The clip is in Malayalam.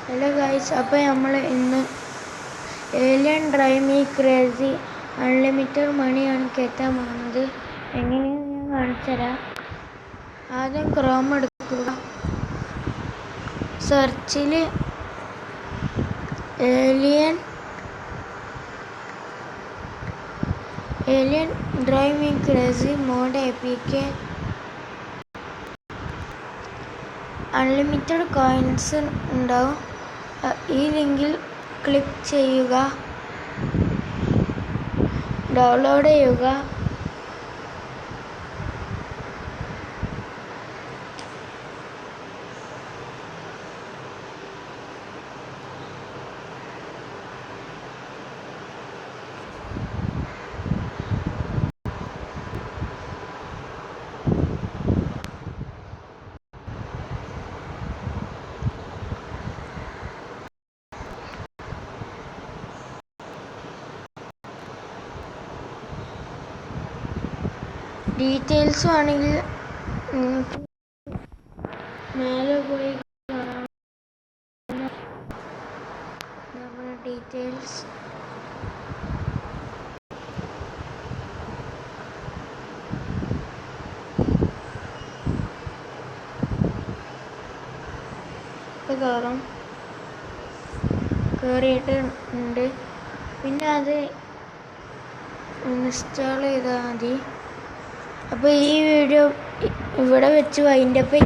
ഹലോ ഗൈസ്, അപ്പോൾ നമ്മൾ ഇന്ന് alien drive me crazy unlimited മണിയാണ് കയറ്റാൻ പോകുന്നത്. എങ്ങനെയാണ് ഞാൻ കാണിച്ചു തരാം. ആദ്യം ക്രോം എടുക്കുക. സെർച്ചിൽ alien drive me crazy mod APK unlimited coins ഉണ്ടാവും. ഈ ലിങ്കിൽ ക്ലിക്ക് ചെയ്യുക, ഡൗൺലോഡ് ചെയ്യുക. ഡീറ്റെയിൽസ് ആണെങ്കിൽ മേലെ പോയി നമ്മുടെ ഡീറ്റെയിൽസ് കയറിയിട്ടുണ്ട്. പിന്നെ അത് ഇൻസ്റ്റാൾ ചെയ്താൽ മതി. അപ്പോൾ ഈ വീഡിയോ ഇവിടെ വെച്ച് വൈൻഡപ്പ്